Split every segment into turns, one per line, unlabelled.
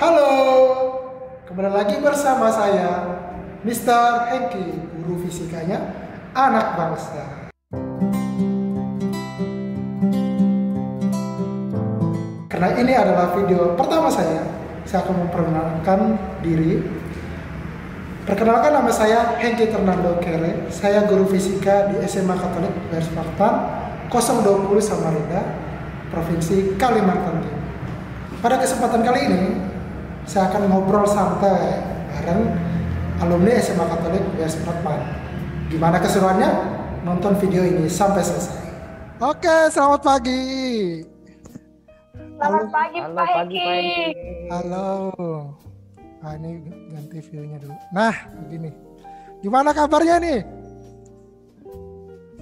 Halo, kembali lagi bersama saya, Mr. Hengki, guru fisikanya anak bangsa. Karena ini adalah video pertama saya akan memperkenalkan diri. Perkenalkan, nama saya Hengki Ternando Kere. Saya guru fisika di SMA Katolik Universitas 020 Samarinda, Provinsi Kalimantan Timur. Pada kesempatan kali ini, saya akan ngobrol santai bareng alumni SMA Katolik Universitas. Gimana keseruannya? Nonton video ini sampai selesai. Oke, selamat pagi.
Selamat pagi, Pak Hengki.
Halo. Nah, ini ganti view-nya dulu. Nah, begini. Gimana kabarnya nih?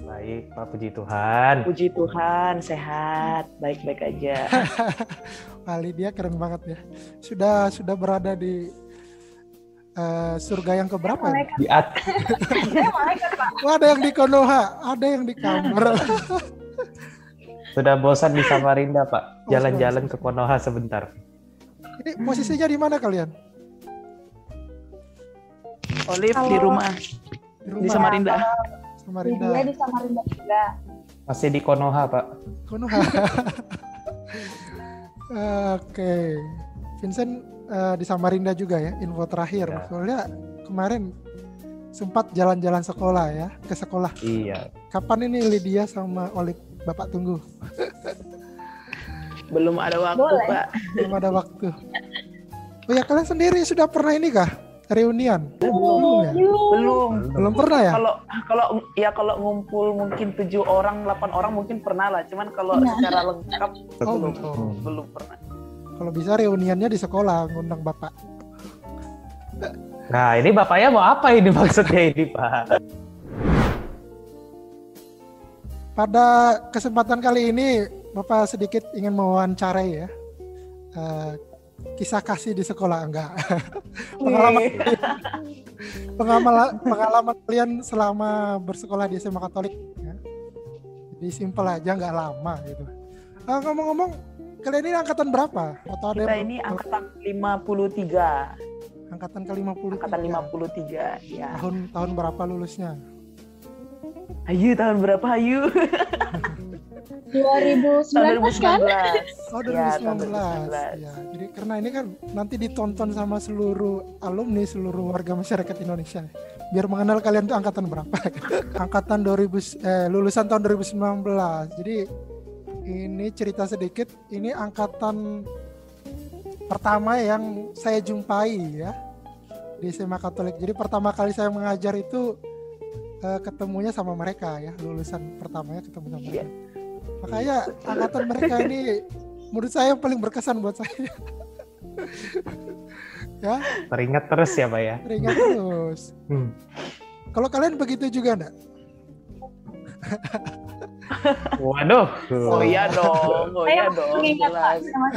Baik, Pak, puji Tuhan.
Puji Tuhan, sehat, baik-baik aja.
Kali dia keren banget ya. Sudah berada di surga yang keberapa?
Di at.
Saya malaikat, Pak.
Oh, ada yang di Konoha, ada yang di kamar.
Sudah bosan di Samarinda, Pak. Jalan-jalan ke Konoha sebentar.
Ini posisinya di mana kalian?
Olive di rumah. Di Samarinda.
Samarinda.
Dia di Samarinda juga.
Masih di Konoha, Pak.
Konoha. Oke. Vincent di Samarinda juga ya, info terakhir.
Ya.
Soalnya kemarin sempat jalan-jalan sekolah ya, ke sekolah.
Iya.
Kapan ini Lydia sama Olive Bapak tunggu?
Belum ada waktu,
Boleh.
Pak.
Belum ada waktu. Oh ya, kalian sendiri sudah pernah ini kah? Reunian?
Oh,
ya?
Belum
Belum pernah ya?
Kalau ngumpul mungkin 7 orang, 8 orang mungkin pernah lah. Cuman kalau
Nah.
secara lengkap
Oh,
belum,
betul.
belum pernah.
Kalau bisa reuniannya di sekolah, ngundang Bapak.
Nah, ini Bapaknya mau apa ini maksudnya ini, Pak?
Pada kesempatan kali ini, Bapak sedikit ingin mewawancarai ya, kisah kasih di sekolah, enggak? pengalaman kalian selama bersekolah di SMA Katolik. Ya. Jadi simpel aja, nggak lama gitu. Ngomong-ngomong, kalian ini angkatan berapa? Atau ada
Kita
yang
ini angkatan 53.
angkatan ke-50?
Angkatan 53, ya.
Tahun berapa lulusnya?
Ayu, tahun berapa, Ayu?
2019
Tahun
kan?
2019.
Oh,
Ya,
2019.
tahun 2019.
Ya, jadi karena ini kan nanti ditonton sama seluruh alumni, seluruh warga masyarakat Indonesia. Biar mengenal kalian tuh angkatan berapa. Angkatan lulusan tahun 2019. Jadi ini cerita sedikit, ini angkatan pertama yang saya jumpai ya di SMA Katolik. Jadi pertama kali saya mengajar itu ketemunya sama mereka ya, lulusan pertamanya ketemu sama mereka. Makanya angkatan mereka ini menurut saya yang paling berkesan buat saya. Ya,
Teringat terus ya, Pak ya?
teringat terus. Kalau kalian begitu juga enggak?
Waduh.
Oh iya dong,
Mengingat Pak,
jelas.
sama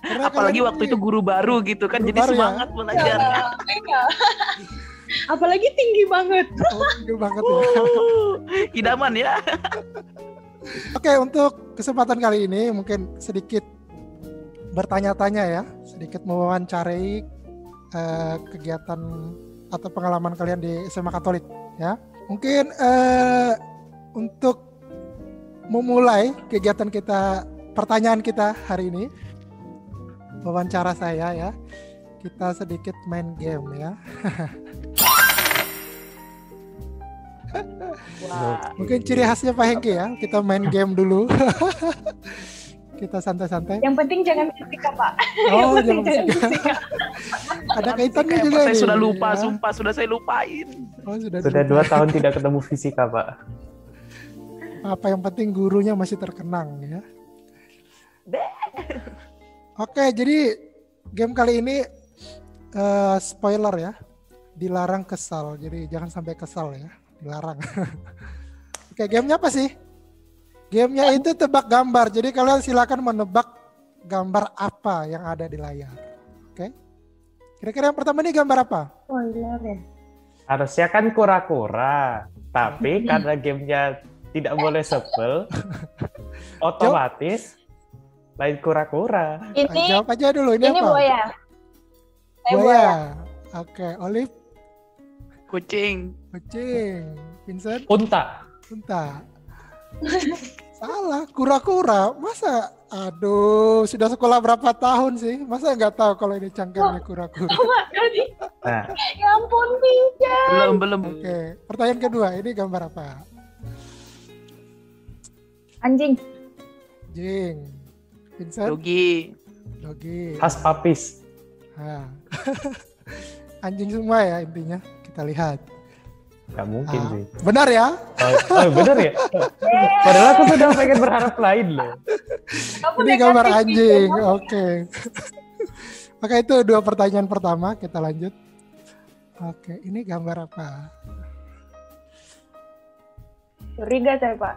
Karena
Apalagi
kalian
waktu
ini
itu guru baru gitu kan,
Guru
jadi
baru ya?
semangat belajarnya.
apalagi tinggi banget.
tinggi banget ya.
Idaman ya.
Oke, untuk kesempatan kali ini mungkin sedikit bertanya-tanya ya, sedikit mewawancarai kegiatan atau pengalaman kalian di SMA Katolik ya. Mungkin untuk memulai kegiatan kita, pertanyaan kita hari ini, wawancara saya ya, kita sedikit main game ya.
Wah,
Mungkin ciri khasnya Pak Hengki ya, kita main game dulu. Kita santai-santai.
Yang penting jangan fisika, Pak.
Oh,
Yang penting
jangan
jangan
fisika.
fisika.
Ada kaitannya
kayak
juga
saya
nih,
sudah lupa,
ya.
sumpah sudah saya lupain.
Oh, sudah
Sudah
lupa.
2 tahun tidak ketemu fisika, Pak.
Apa yang penting gurunya masih terkenang ya.
Deh.
Oke, jadi game kali ini spoiler ya, dilarang kesal. Jadi jangan sampai kesal ya, dilarang. Oke, gamenya apa sih? Gamenya itu tebak gambar. Jadi kalian silakan menebak gambar apa yang ada di layar. Oke. Kira-kira yang pertama ini gambar apa?
Spoiler ya.
Harusnya kan kura-kura. Tapi karena gamenya tidak boleh sebel, otomatis Lain kura-kura.
Ini
Jawab aja dulu, ini apa?
buaya. Saya
Buaya.
buaya.
Oke, Olive,
Kucing.
kucing. Vincent,
Unta.
unta. Salah, kura-kura. Masa? Aduh, sudah sekolah berapa tahun sih? Masa nggak tahu kalau ini cangkangnya kura-kura?
Sama tadi.
Nah,
Ya ampun, Pinca.
Belum.
Oke, pertanyaan kedua. Ini gambar apa?
Anjing.
Jing. Vincent,
Dogi.
dogi.
khas papis.
Nah. Anjing semua ya intinya. Kita lihat.
Gak mungkin
Ah,
sih.
benar ya?
Bener ya? Padahal aku sudah pengen berharap lain loh.
Kamu
Ini
negatif,
gambar
Pinca.
anjing. Oke. Oke, itu dua pertanyaan pertama. Kita lanjut. Oke, ini gambar apa?
Curiga saya, Pak.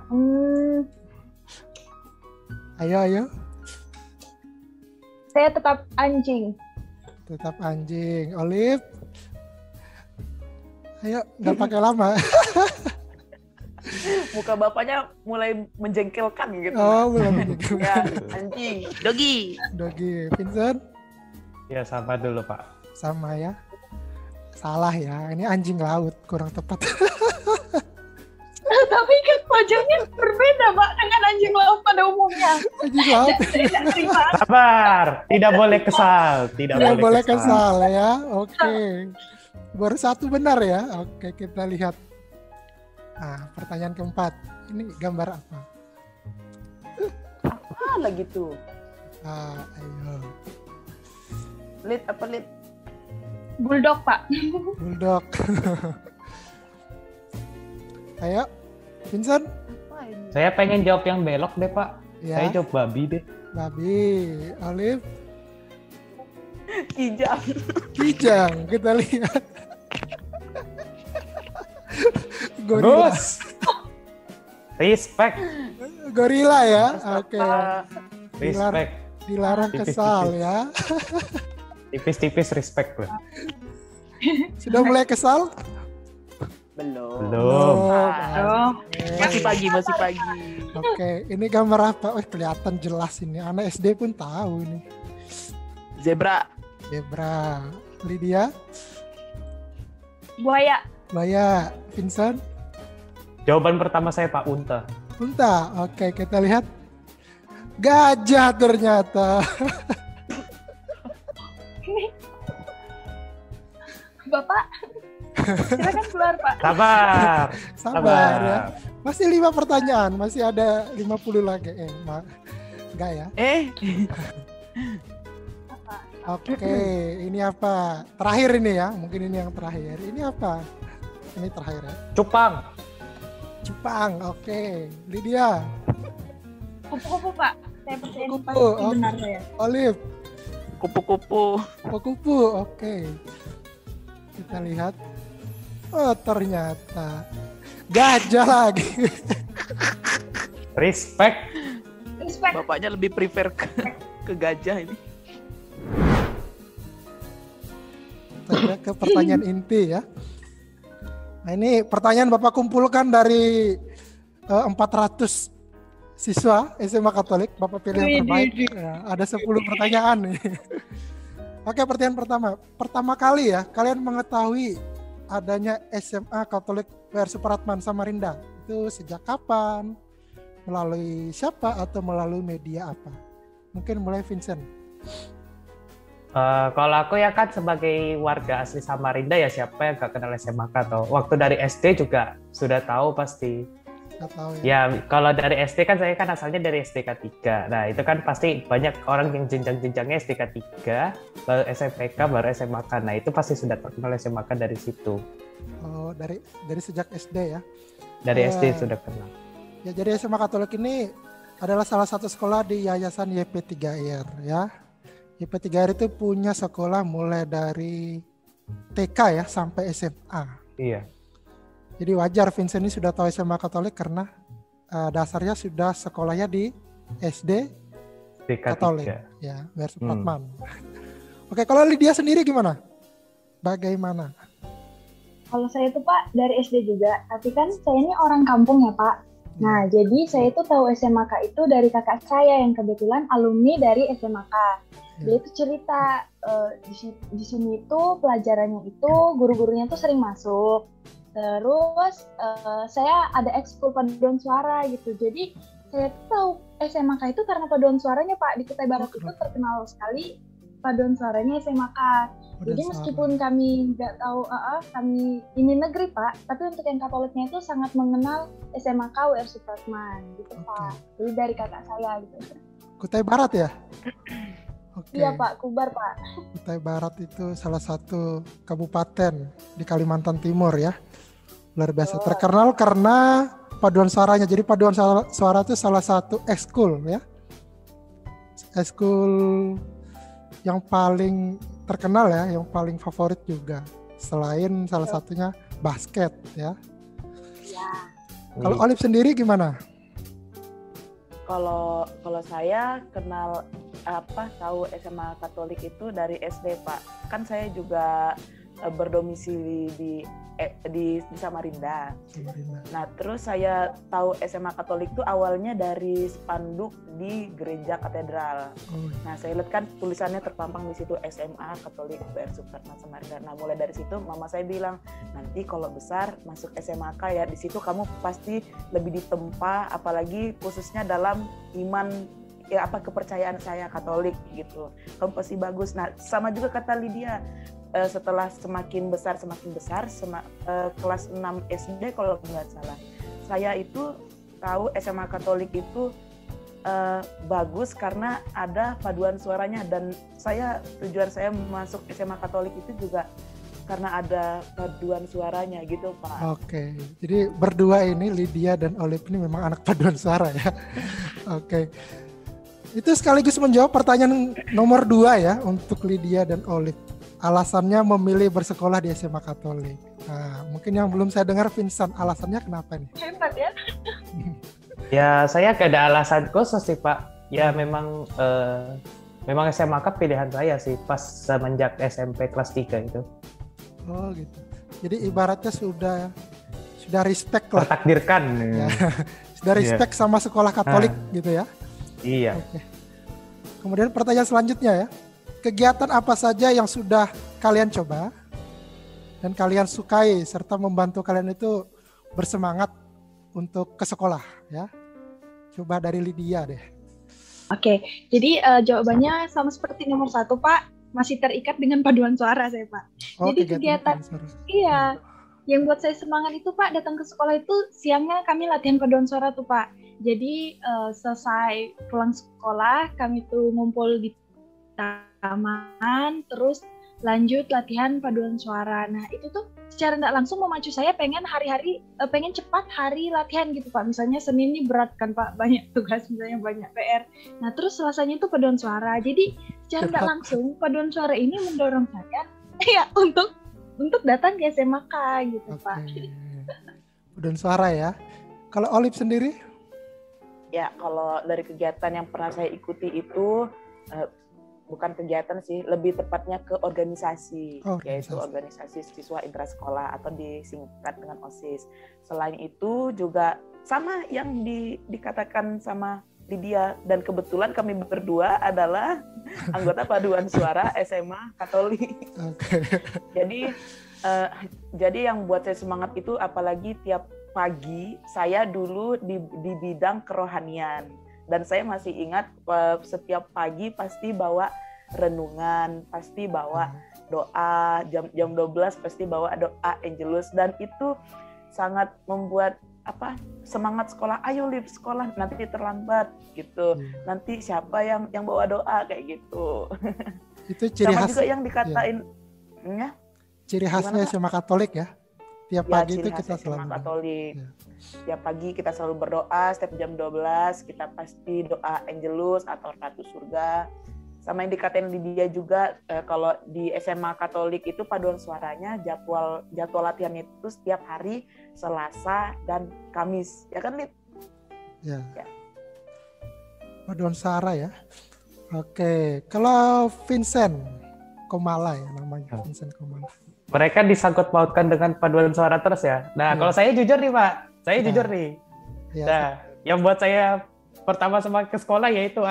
Ayo.
Saya tetap anjing.
Tetap anjing. Olive. Ayo, nggak pakai lama.
Muka bapaknya mulai menjengkelkan gitu.
Oh, belum.
Ya, anjing. Dogi.
Dogi. Vincent,
Ya sama dulu Pak.
sama ya. Salah ya. Ini anjing laut, kurang tepat.
Tapi kan wajahnya berbeda, Pak, dengan anjing laut pada umumnya.
Anjing laut.
Tidak terima.
Sabar. Tidak boleh kesal. Tidak
Nggak boleh
kesal.
kesal ya. Oke. Baru satu benar ya. Oke, kita lihat. Nah, pertanyaan keempat. Ini gambar apa?
Ah, lagi tuh.
Ayo.
Lid apa lid?
Bulldog, Pak.
Bulldog. Ayo. Vincent.
Apa ini?
Saya pengen jawab yang belok deh Pak.
Ya.
Saya jawab babi deh.
Babi. Olive.
Kijang.
Kijang. Kita lihat. Gorila.
Bagus. Respect.
Gorila ya. Oke.
Respect.
Dilarang kesal ya.
Tipis-tipis respect loh.
Sudah mulai kesal?
Belum.
Belum.
Aduh.
Masih pagi.
Oke, ini gambar apa? Oh, kelihatan jelas ini. Anak SD pun tahu ini.
Zebra.
Zebra. Lydia,
Buaya.
Buaya, Vincent,
Jawaban pertama saya Pak Unta.
unta. Oke, kita lihat. Gajah ternyata.
Bapak. Silakan keluar, Pak.
Sabar.
Sabar ya. Masih 5 pertanyaan, masih ada 50 lagi. Enggak ya? Oke, ini apa? Terakhir ini ya, mungkin ini yang terakhir. Ini apa? Ini terakhir ya.
Cupang.
Cupang, oke. Lydia,
Kupu-kupu, Pak. Saya percaya
Kupu,
pasti
oke.
benar saya.
Olive,
Kupu-kupu.
kupu, oke. Kita lihat. Oh, ternyata gajah lagi.
Respect.
Respect.
Bapaknya lebih prefer ke gajah ini.
Kita ke pertanyaan inti ya. Nah, ini pertanyaan Bapak kumpulkan dari 400 siswa SMA Katolik. Bapak pilih yang terbaik. Ya, ada 10 pertanyaan nih. Oke, pertanyaan pertama. Pertama kali ya, kalian mengetahui adanya SMA Katolik PR Supratman Samarinda. Itu sejak kapan? Melalui siapa atau melalui media apa? Mungkin mulai Vincent.
Kalau aku ya kan sebagai warga asli Samarinda ya siapa yang gak kenal SMA atau waktu dari SD juga sudah tahu pasti.
Nggak tahu ya.
Ya kalau dari SD kan saya kan asalnya dari SDK 3. Nah itu kan pasti banyak orang yang jenjang-jenjangnya SDK 3, baru SMPK, baru SMAK. Nah itu pasti sudah terkenal SMAK dari situ.
Oh, dari sejak SD ya.
Dari SD sudah kenal.
Ya, jadi SMA Katolik ini adalah salah satu sekolah di Yayasan YP3R ya. YP3R itu punya sekolah mulai dari TK ya sampai SMA.
Iya.
Jadi wajar Vincent ini sudah tahu SMA Katolik karena dasarnya sudah sekolahnya di SD
SDK
Katolik
3.
ya, PR Supratman. Oke, kalau Lydia sendiri gimana? Bagaimana?
Kalau saya itu, Pak, dari SD juga. Tapi kan saya ini orang kampung ya, Pak. Nah, jadi saya itu tahu SMAK itu dari kakak saya yang kebetulan alumni dari SMAK. Dia itu cerita di sini itu pelajarannya itu guru-gurunya tuh sering masuk. Terus saya ada ekskul paduan suara gitu. Jadi saya tuh tahu SMAK itu karena paduan suaranya Pak. Di Kutai Barat itu terkenal sekali paduan suaranya SMAK. Jadi meskipun kami nggak tahu kami ini negeri Pak, tapi untuk yang Katoliknya itu sangat mengenal SMAK WR Supratman gitu Pak. Jadi dari kakak saya gitu.
Kutai Barat ya? Oke.
Iya Pak, Kubar Pak.
Kutai Barat itu salah satu kabupaten di Kalimantan Timur ya. Luar biasa. Terkenal karena paduan suaranya. Jadi paduan suara itu salah satu ekskul ya. Ekskul yang paling terkenal ya, yang paling favorit juga. Selain salah satunya basket ya.
Iya.
Kalau Olive sendiri gimana?
Kalau saya kenal tahu SMA Katolik itu dari SD Pak. Kan saya juga berdomisili di Samarinda. Nah terus saya tahu SMA Katolik itu awalnya dari spanduk di gereja katedral. Nah saya lihat kan tulisannya terpampang di situ SMA Katolik WR Supratman Samarinda. Nah mulai dari situ mama saya bilang nanti kalau besar masuk SMAK ya di situ kamu pasti lebih ditempa, apalagi khususnya dalam iman ya kepercayaan saya Katolik gitu. Kamu pasti bagus. Nah sama juga kata Lydia. Setelah semakin besar kelas 6 SD kalau nggak salah saya itu tahu SMA Katolik itu bagus karena ada paduan suaranya, dan tujuan saya masuk SMA Katolik itu juga karena ada paduan suaranya gitu Pak.
Oke, jadi berdua ini Lydia dan Olive ini memang anak paduan suara ya. Oke. Itu sekaligus menjawab pertanyaan nomor 2 ya untuk Lydia dan Olive. Alasannya memilih bersekolah di SMA Katolik. Nah, mungkin yang belum saya dengar Vincent, alasannya kenapa nih?
Hebat ya.
Ya, saya gak ada alasan khusus sih Pak. Ya memang SMAK pilihan saya sih pas semenjak SMP kelas 3 itu.
Oh gitu. Jadi ibaratnya sudah respect lah.
Tertakdirkan.
Ya. Sudah respect sama sekolah Katolik gitu ya.
Iya.
Oke. Kemudian pertanyaan selanjutnya ya. Kegiatan apa saja yang sudah kalian coba dan kalian sukai serta membantu kalian itu bersemangat untuk ke sekolah ya? Coba dari Lydia deh.
Oke, jadi jawabannya sama seperti nomor 1 Pak, masih terikat dengan paduan suara saya Pak. Jadi kegiatan yang buat saya semangat itu Pak, datang ke sekolah itu siangnya kami latihan paduan suara tuh Pak. Jadi selesai pulang sekolah kami tuh ngumpul di taman, terus lanjut latihan paduan suara. Nah itu tuh secara tidak langsung memacu saya pengen cepat hari latihan gitu Pak. Misalnya Senin ini berat kan Pak, banyak tugas, misalnya banyak PR. Nah terus Selasanya itu paduan suara. Jadi secara tidak langsung paduan suara ini mendorong saya ya untuk datang ke SMAK gitu Pak.
Paduan suara ya. Kalau Olive sendiri?
Ya kalau dari kegiatan yang pernah saya ikuti itu bukan kegiatan sih, lebih tepatnya ke organisasi, yaitu organisasi siswa intrasekolah atau disingkat dengan OSIS. Selain itu juga sama yang dikatakan sama Lydia, dan kebetulan kami berdua adalah anggota paduan suara SMA Katolik. Jadi yang buat saya semangat itu apalagi tiap pagi saya dulu di bidang kerohanian. Dan saya masih ingat setiap pagi pasti bawa renungan, pasti bawa doa, jam 12 pasti bawa doa Angelus, dan itu sangat membuat semangat sekolah. Ayo Liv sekolah, nanti terlambat gitu. Nanti siapa yang bawa doa kayak gitu.
Itu ciri khas
juga yang dikatain ya.
Ciri khasnya SMA Katolik ya. Tiap pagi itu kita selalu
Katolik. Tiap pagi kita selalu berdoa, setiap jam 12 kita pasti doa Angelus atau Ratu Surga. Sama yang dikatain Lydia juga, kalau di SMA Katolik itu paduan suaranya jadwal latihannya itu setiap hari Selasa dan Kamis. Ya kan, Lid?
Ya. Paduan suara ya. Oke, kalau Vincent Komala ya namanya, Vincent Komala.
Mereka disangkut pautkan dengan paduan suara terus ya. Nah, kalau saya jujur nih Pak, jujur nih.
Ya,
Nah, yang buat saya pertama semangat ke sekolah yaitu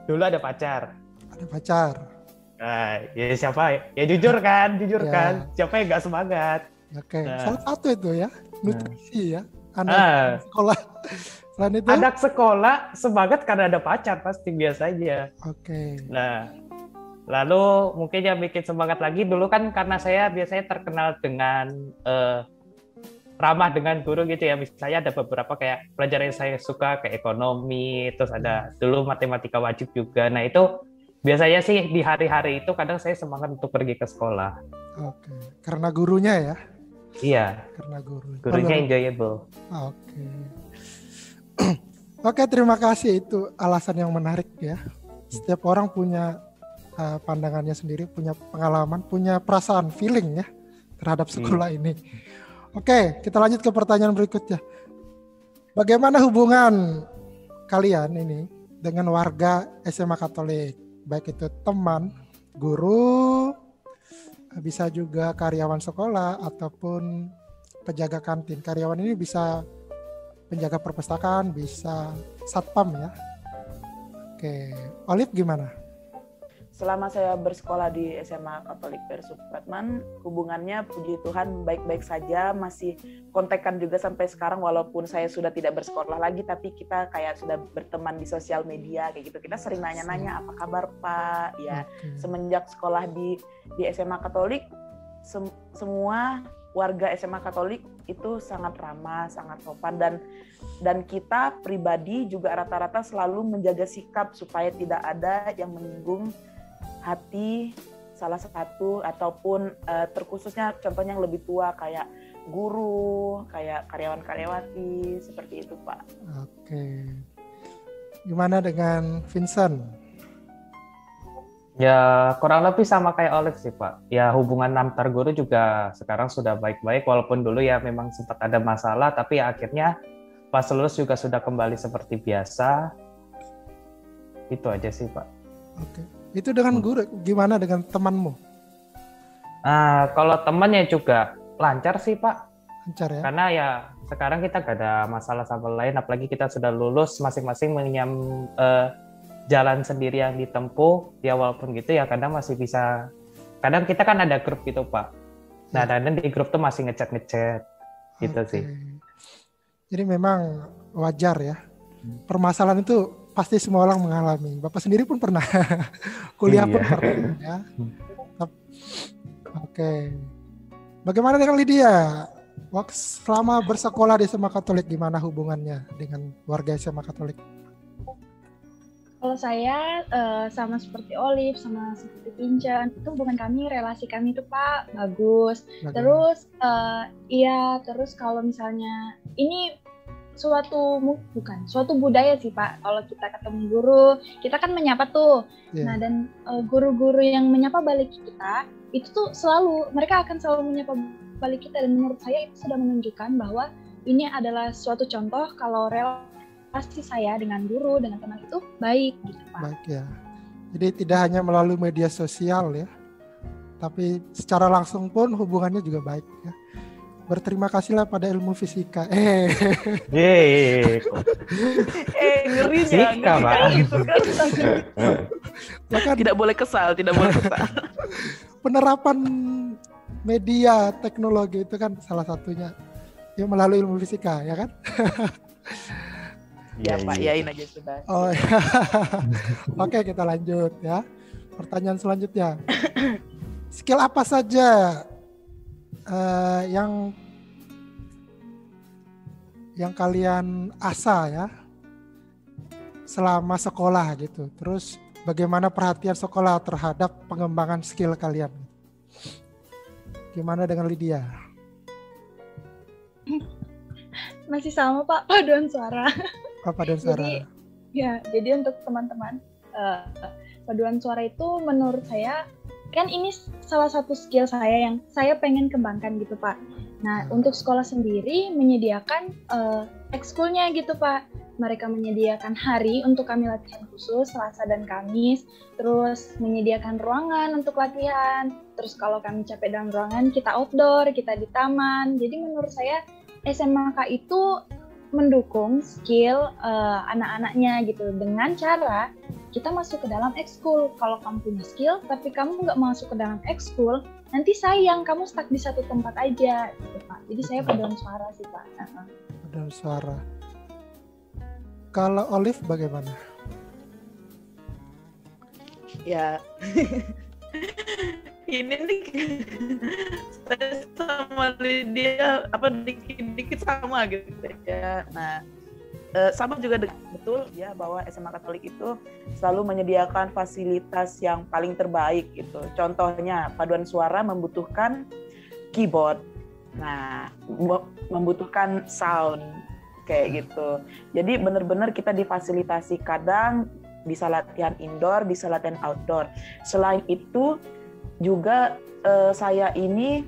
dulu ada pacar.
ada pacar.
Nah, ya siapa? Ya jujur kan,
Ya.
kan. Siapa yang nggak semangat?
Oke,
Nah.
salah satu itu ya, nutrisi ya, anak sekolah. Selain itu?
Anak sekolah semangat karena ada pacar pasti biasanya.
Oke.
Nah, lalu mungkin yang bikin semangat lagi dulu kan karena saya biasanya terkenal dengan ramah dengan guru gitu ya. Misalnya ada beberapa kayak pelajaran yang saya suka kayak ekonomi, terus ada dulu matematika wajib juga. Nah itu biasanya sih di hari-hari itu kadang saya semangat untuk pergi ke sekolah.
Oke, karena gurunya ya?
Iya.
Karena
gurunya enjoyable.
Oke. Oke, terima kasih, itu alasan yang menarik ya. Setiap orang punya pandangannya sendiri, punya pengalaman, punya perasaan, feeling ya terhadap sekolah ini. Oke, kita lanjut ke pertanyaan berikutnya. Bagaimana hubungan kalian ini dengan warga SMA Katolik? Baik itu teman, guru, bisa juga karyawan sekolah ataupun penjaga kantin. Karyawan ini bisa penjaga perpustakaan, bisa satpam ya. Oke, Olive gimana?
Selama saya bersekolah di SMA Katolik Supratman, hubungannya puji Tuhan baik-baik saja, masih kontekan juga sampai sekarang walaupun saya sudah tidak bersekolah lagi, tapi kita kayak sudah berteman di sosial media kayak gitu. Kita sering nanya-nanya apa kabar Pak? Ya, semenjak sekolah di SMA Katolik, semua warga SMA Katolik itu sangat ramah, sangat sopan, dan kita pribadi juga rata-rata selalu menjaga sikap supaya tidak ada yang menyinggung hati salah satu ataupun terkhususnya contohnya yang lebih tua kayak guru, kayak karyawan-karyawati, seperti itu Pak.
Oke. Gimana dengan Vincent?
Ya kurang lebih sama kayak Olive sih Pak. Ya hubungan antar guru juga sekarang sudah baik-baik, walaupun dulu ya memang sempat ada masalah, tapi ya akhirnya pas lulus juga sudah kembali seperti biasa. Itu aja sih Pak.
Oke. Itu dengan guru, gimana dengan temanmu?
Kalau temannya juga lancar sih Pak.
Lancar ya?
Karena ya sekarang kita gak ada masalah sama lain, apalagi kita sudah lulus masing-masing jalan sendiri yang ditempuh. Ya walaupun gitu ya kadang masih bisa, kadang kita kan ada grup gitu Pak. Nah dan di grup tuh masih ngechat gitu sih.
Jadi memang wajar ya. Permasalahan itu pasti semua orang mengalami. Bapak sendiri pun pernah, kuliah pun pernah ya. Oke. Bagaimana dengan Lydia? Selama bersekolah di SMA Katolik, gimana hubungannya dengan warga SMA Katolik?
Kalau saya sama seperti Olive, sama seperti Vincent, itu hubungan kami, relasi kami itu Pak bagus. Terus terus kalau misalnya ini suatu budaya sih Pak. Kalau kita ketemu guru, kita kan menyapa tuh. Nah dan guru-guru yang menyapa balik kita itu tuh mereka akan selalu menyapa balik kita, dan menurut saya itu sudah menunjukkan bahwa ini adalah suatu contoh kalau relasi saya dengan guru, dengan teman itu baik gitu Pak.
Baik ya. Jadi tidak hanya melalui media sosial ya, tapi secara langsung pun hubungannya juga baik ya. Berterima kasihlah pada ilmu fisika.
Ngerinya gitu kan. Tidak boleh kesal.
Penerapan media teknologi itu kan salah satunya ya melalui ilmu fisika ya kan.
Ya Pak, yain aja sudah.
Oh ya. Oke, kita lanjut ya. Pertanyaan selanjutnya. Skill apa saja yang kalian asah ya selama sekolah gitu. Terus bagaimana perhatian sekolah terhadap pengembangan skill kalian? Gimana dengan Lydia?
Masih sama Pak, paduan suara.
Paduan suara.
Jadi untuk teman-teman, paduan suara itu menurut saya kan ini salah satu skill saya yang saya pengen kembangkan gitu Pak. Nah untuk sekolah sendiri menyediakan ekskulnya gitu Pak. Mereka menyediakan hari untuk kami latihan khusus Selasa dan Kamis, terus menyediakan ruangan untuk latihan. Terus kalau kami capek dalam ruangan, kita outdoor, kita di taman. Jadi menurut saya SMK itu mendukung skill anak-anaknya gitu dengan cara kita masuk ke dalam ekskul. Kalau kamu punya skill tapi kamu nggak masuk ke dalam ekskul, nanti sayang kamu stuck di satu tempat aja gitu Pak. Jadi saya paduan suara sih Pak.
Paduan suara. Kalau Olive bagaimana?
Ya, ini nih saya sama Lydia dikit-dikit sama gitu ya. Nah, sama juga betul ya bahwa SMA Katolik itu selalu menyediakan fasilitas yang paling terbaik gitu. Contohnya paduan suara membutuhkan keyboard, nah membutuhkan sound kayak gitu. Jadi benar-benar kita difasilitasi, kadang bisa latihan indoor, bisa latihan outdoor. Selain itu juga saya ini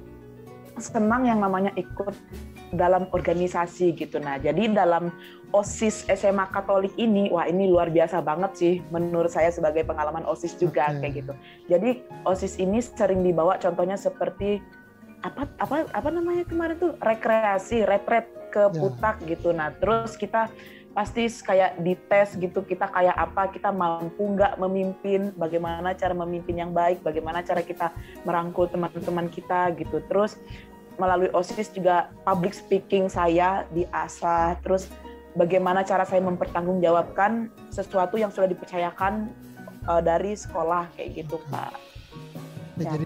senang yang namanya ikut dalam organisasi gitu. Nah, jadi dalam OSIS SMA Katolik ini, wah ini luar biasa banget sih menurut saya sebagai pengalaman OSIS juga kayak gitu. Jadi OSIS ini sering dibawa contohnya seperti apa namanya kemarin tuh rekreasi, retret ke Putak gitu. Nah, terus kita pasti kayak dites gitu, kita kayak apa, kita mampu nggak memimpin, bagaimana cara memimpin yang baik, bagaimana cara kita merangkul teman-teman kita gitu. Terus melalui OSIS juga public speaking saya diasah, terus bagaimana cara saya mempertanggungjawabkan sesuatu yang sudah dipercayakan dari sekolah kayak gitu Pak.
Ya.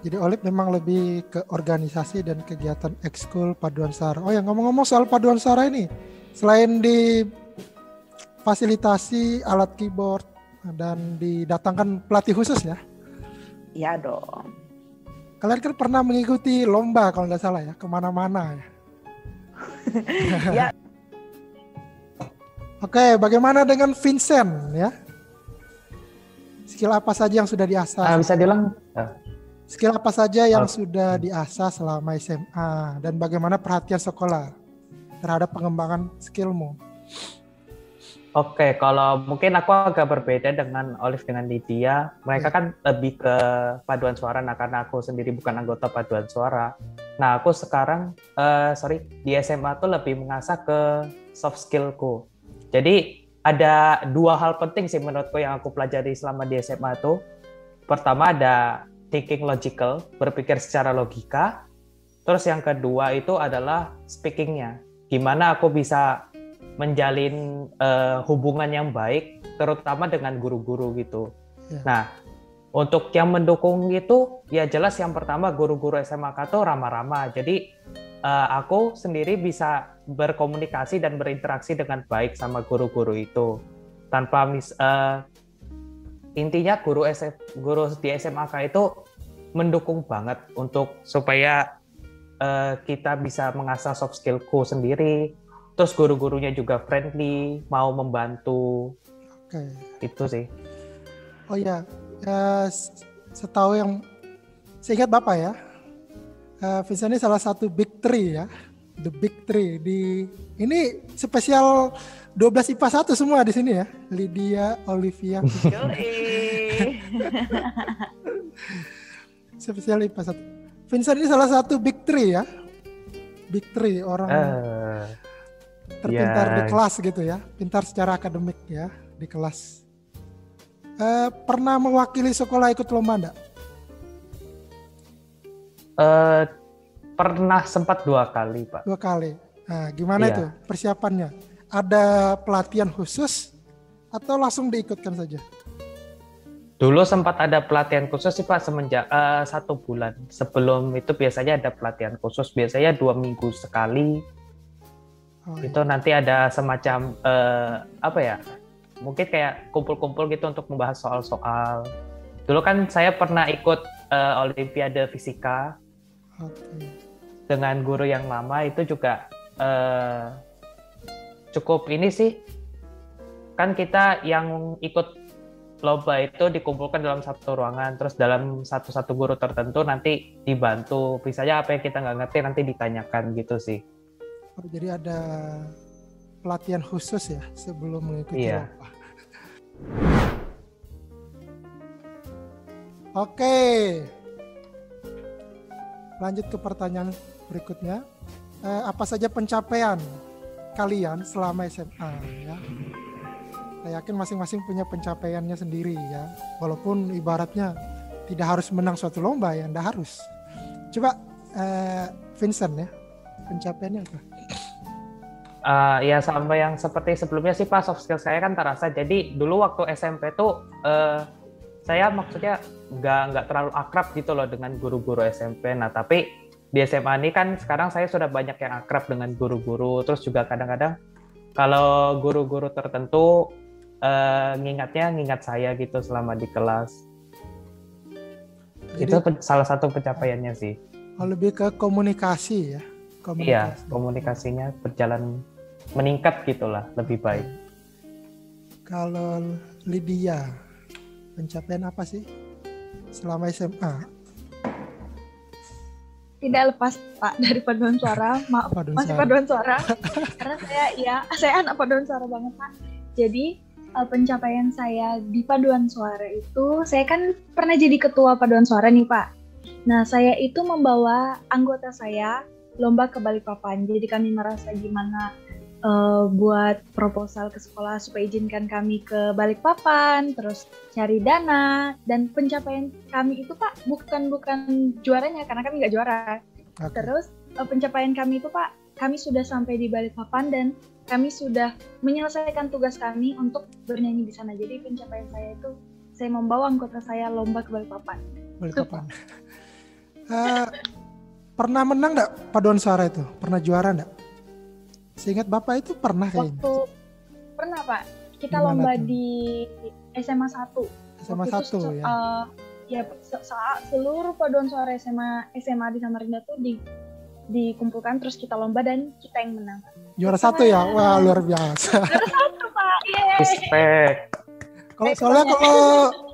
Jadi Olive memang lebih ke organisasi dan kegiatan ekskul paduan suara. Oh ya, ngomong-ngomong soal paduan suara ini, selain difasilitasi alat keyboard dan didatangkan pelatih khusus ya?
Iya dong.
Kalian kan pernah mengikuti lomba kalau nggak salah ya, kemana-mana ya?
Ya.
Oke, bagaimana dengan Vincent ya? Skill apa saja yang sudah diasah?
Bisa diulang?
Skill apa saja yang sudah diasah selama SMA dan bagaimana perhatian sekolah terhadap pengembangan skillmu?
Oke, kalau mungkin aku agak berbeda dengan Olive dengan Lydia. Mereka kan lebih ke paduan suara, nah karena aku sendiri bukan anggota paduan suara. Nah, aku sekarang, di SMA tuh lebih mengasah ke soft skillku. Jadi ada dua hal penting sih menurutku yang aku pelajari selama di SMA tuh. Pertama ada thinking logical, berpikir secara logika. Terus yang kedua itu adalah speaking-nya. Gimana aku bisa menjalin hubungan yang baik, terutama dengan guru-guru gitu. Ya. Nah, untuk yang mendukung itu, ya jelas yang pertama guru-guru SMAK itu ramah-ramah. Jadi aku sendiri bisa berkomunikasi dan berinteraksi dengan baik sama guru-guru itu. Tanpa intinya guru di SMAK itu mendukung banget untuk supaya kita bisa mengasah soft skillku sendiri. Terus guru-gurunya juga friendly, mau membantu.
Oke.
Itu sih.
Oh ya, setahu yang saya ingat Bapak ya, Vincent ini salah satu big three ya, the big three di ini spesial 12 IPA 1 semua di sini ya, Lydia, Olivia. Spesial IPA 1. Vincent ini salah satu big three ya, big three orang terpintar di kelas gitu ya, pintar secara akademik ya di kelas. Pernah mewakili sekolah ikut lomba enggak?
Pernah sempat 2 kali Pak.
2 kali. Nah, gimana itu persiapannya? Ada pelatihan khusus atau langsung diikutkan saja?
Dulu sempat ada pelatihan khusus sih Pak semenjak 1 bulan. Sebelum itu biasanya ada pelatihan khusus, biasanya 2 minggu sekali. Itu nanti ada semacam mungkin kayak kumpul-kumpul gitu untuk membahas soal-soal. Dulu kan saya pernah ikut Olimpiade Fisika dengan guru yang lama, itu juga cukup ini sih. Kan kita yang ikut lomba itu dikumpulkan dalam satu ruangan, terus dalam satu guru tertentu nanti dibantu. Misalnya apa yang kita nggak ngerti nanti ditanyakan gitu sih.
Jadi ada pelatihan khusus ya sebelum mengikuti lomba. Oke. Lanjut ke pertanyaan berikutnya. Apa saja pencapaian kalian selama SMA ya. Saya yakin masing-masing punya pencapaiannya sendiri ya. Walaupun ibaratnya tidak harus menang suatu lomba ya, Anda harus. Coba Vincent ya, pencapaiannya apa?
Ya sama yang seperti sebelumnya sih Pak, soft skill saya kan terasa. Jadi dulu waktu SMP tuh saya maksudnya nggak terlalu akrab gitu loh dengan guru-guru SMP. Nah tapi di SMA ini kan sekarang saya sudah banyak yang akrab dengan guru-guru. Terus juga kadang-kadang kalau guru-guru tertentu ngingat saya gitu selama di kelas. Jadi, itu salah satu pencapaiannya sih.
Lebih ke komunikasi ya.
Iya, komunikasinya berjalan meningkat gitulah, lebih baik.
Kalau Lydia, pencapaian apa sih selama SMA?
Tidak lepas Pak dari paduan suara, paduan suara. Karena saya anak paduan suara banget Pak. Jadi pencapaian saya di paduan suara itu, saya kan pernah jadi ketua paduan suara nih Pak. Nah saya itu membawa anggota saya lomba ke Balikpapan. Jadi kami merasa gimana buat proposal ke sekolah supaya izinkan kami ke Balikpapan, terus cari dana, dan pencapaian kami itu Pak bukan juaranya karena kami nggak juara. Okay. Terus pencapaian kami itu Pak, kami sudah sampai di Balikpapan dan kami sudah menyelesaikan tugas kami untuk bernyanyi di sana. Jadi pencapaian saya itu saya membawa anggota saya lomba ke Balikpapan.
Pernah menang nggak paduan suara itu? Pernah juara nggak? Seingat Bapak itu pernah kayaknya.
Pernah Pak. Kita gimana lomba tuh? Di SMA 1.
SMA 1 ya?
Ya seluruh paduan suara SMA di Samarinda tuh dikumpulkan terus kita lomba dan kita yang menang.
Juara 1 ya? Wah luar biasa.
Juara 1 Pak.
Respect.
Soalnya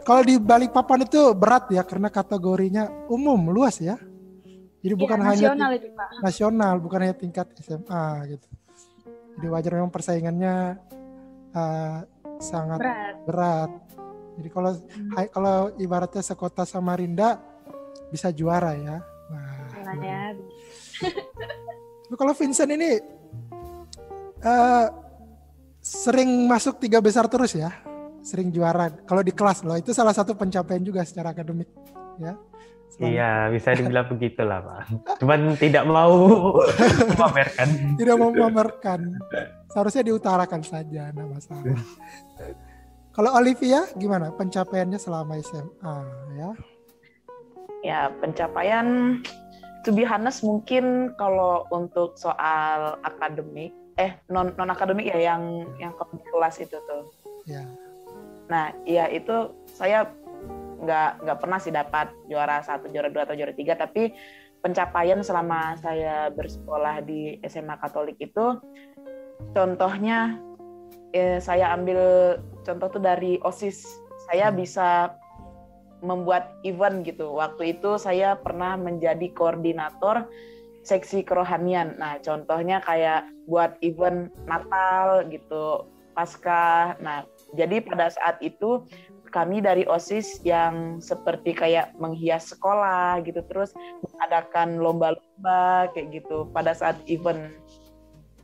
kalau di Balikpapan itu berat ya karena kategorinya umum luas ya. Jadi bukan hanya nasional, bukan hanya tingkat SMA gitu. Jadi wajar memang persaingannya sangat berat. Jadi kalau ibaratnya sekota Samarinda bisa juara ya. Wah. Ya. Kalau Vincent ini sering masuk 3 besar terus ya, sering juara. Kalau di kelas loh, itu salah satu pencapaian juga secara akademik ya.
Iya, bisa dibilang begitulah Pak. Cuman tidak mau memamerkan.
Tidak mau memamerkan. Seharusnya diutarakan saja, nggak masalah. Kalau Olivia, gimana pencapaiannya selama SMA ya?
Ya, pencapaian to be honest mungkin kalau untuk soal akademik, non akademik ya yang kelas itu tuh. Ya. Nah, ya itu saya nggak pernah sih dapat juara 1, juara 2 atau juara 3, tapi pencapaian selama saya bersekolah di SMA Katolik itu contohnya saya ambil contoh tuh dari OSIS. Saya bisa membuat event gitu. Waktu itu saya pernah menjadi koordinator seksi kerohanian. Nah, contohnya kayak buat event Natal gitu, Paskah. Nah, jadi pada saat itu kami dari OSIS yang seperti kayak menghias sekolah gitu, terus mengadakan lomba-lomba kayak gitu pada saat event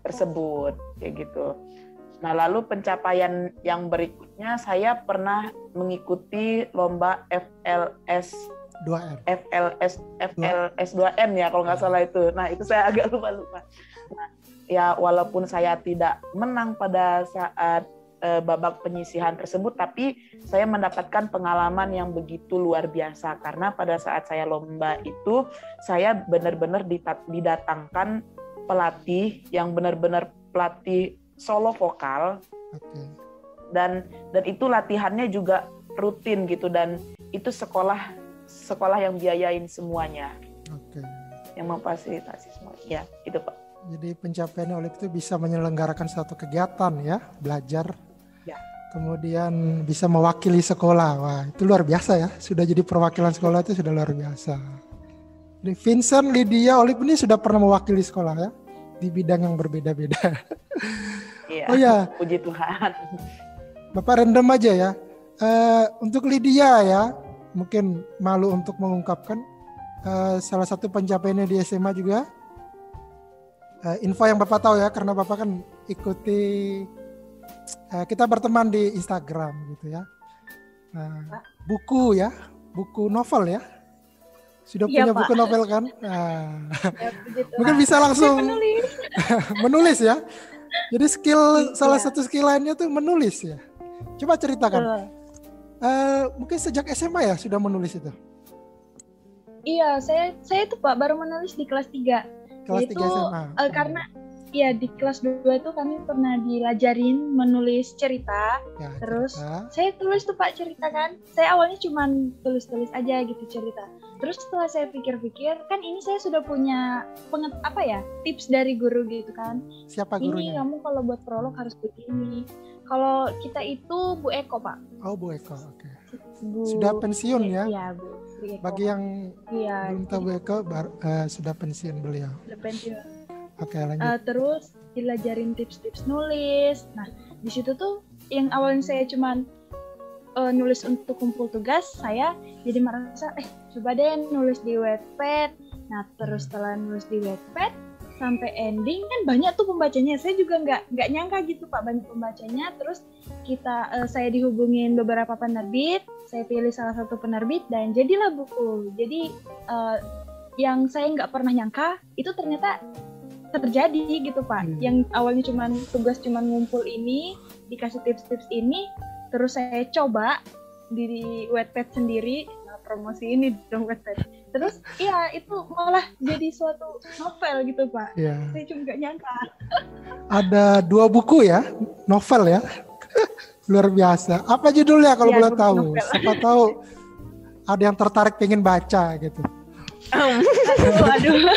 tersebut kayak gitu. Nah, lalu pencapaian yang berikutnya saya pernah mengikuti lomba FLS 2M ya kalau nggak salah itu. Nah, itu saya agak lupa. Nah, ya walaupun saya tidak menang pada saat babak penyisihan tersebut, tapi saya mendapatkan pengalaman yang begitu luar biasa karena pada saat saya lomba itu saya benar-benar didatangkan pelatih yang benar-benar pelatih solo vokal. Okay. Dan itu latihannya juga rutin gitu dan itu sekolah yang biayain semuanya. Oke. Yang memfasilitasi semuanya. Ya, itu Pak.
Jadi pencapaiannya oleh itu bisa menyelenggarakan suatu kegiatan ya, belajar. Ya. Kemudian bisa mewakili sekolah. Wah, itu luar biasa ya. Sudah jadi perwakilan sekolah itu sudah luar biasa. Jadi Vincent, Lydia, Olip ini sudah pernah mewakili sekolah ya di bidang yang berbeda-beda.
Iya.
Oh ya.
Puji Tuhan.
Bapak random aja ya. Untuk Lydia ya, mungkin malu untuk mengungkapkan salah satu pencapaiannya di SMA juga. Info yang Bapak tahu ya, karena Bapak kan ikuti kita berteman di Instagram gitu ya. Nah, buku novel ya. Sudah punya buku novel kan? Nah, mungkin bisa langsung menulis ya. Jadi salah satu skill lainnya tuh menulis ya. Coba ceritakan. Mungkin sejak SMA ya sudah menulis itu?
Iya, saya tuh Pak baru menulis di kelas 3.
Kelas 3 SMA.
Karena ya di kelas 2 itu kami pernah diajarin menulis cerita. Ya, terus saya tulis tuh Pak cerita kan. Saya awalnya cuma tulis-tulis aja gitu cerita. Terus setelah saya pikir-pikir, kan ini saya sudah punya tips dari guru gitu kan.
Siapa gurunya?
Ini kamu kalau buat prolog harus begini. Kalau kita itu Bu Eko Pak.
Oh Bu Eko, oke. Sudah pensiun ya? Iya Bu Eko. Bagi yang belum tahu Bu Eko, sudah pensiun beliau. Sudah pensiun. Oke lanjut.
Terus diajarin tips-tips nulis. Nah di situ tuh yang awalnya saya cuman nulis untuk kumpul tugas, saya jadi merasa coba deh nulis di Wattpad. Nah terus setelah nulis di Wattpad sampai ending kan banyak tuh pembacanya. Saya juga nggak nyangka gitu Pak, banyak pembacanya. Terus saya dihubungin beberapa penerbit, saya pilih salah satu penerbit dan jadilah buku. Jadi yang saya nggak pernah nyangka itu ternyata terjadi gitu Pak. Yang awalnya tugas ngumpul ini, dikasih tips-tips ini, terus saya coba di Wattpad sendiri, promosi ini dong Wattpad. Terus iya itu malah jadi suatu novel gitu Pak. Yeah. Saya cuma nggak nyangka.
Ada 2 buku ya, novel ya. Luar biasa. Apa judulnya kalau boleh tahu? Novel. Siapa tahu ada yang tertarik pengen baca gitu.
Aduh.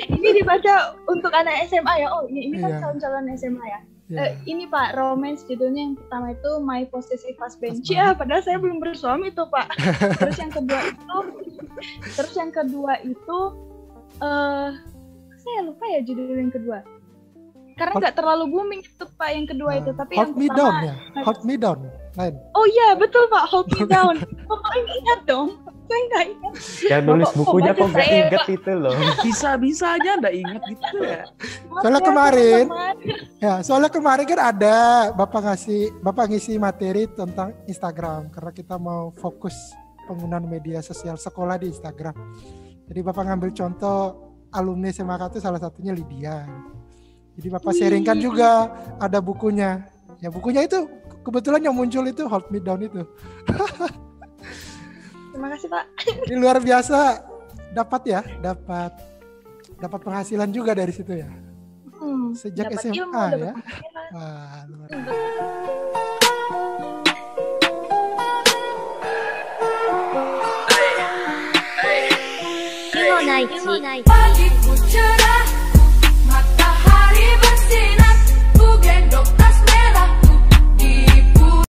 Ini dibaca untuk anak SMA ya. Oh ini kan calon-calon SMA ya. Ini Pak, romance judulnya yang pertama itu My Possessive Husband. Ya, padahal saya belum bersuami tuh Pak. Terus yang kedua itu saya lupa ya judul yang kedua. Karena nggak terlalu booming itu Pak yang kedua itu, tapi yang pertama
Down ya. Hold Me Down. Lain.
Oh iya, betul Pak, Hold Me Down. Pokoknya ingat dong. Saya nggak ingat.
Yang nulis bukunya kok nggak ingat itu loh.
Bisa aja nggak ingat gitu ya.
Soalnya kemarin kan ada Bapak ngisi materi tentang Instagram karena kita mau fokus penggunaan media sosial sekolah di Instagram. Jadi Bapak ngambil contoh alumni SMA itu salah satunya Lydia. Jadi Bapak sharingkan juga ada bukunya. Ya bukunya itu kebetulan yang muncul itu Hold Me Down itu.
Terima kasih Pak.
Ini luar biasa dapat penghasilan juga dari situ ya. Sejak SMA ilmu, ya. Wah, luar biasa.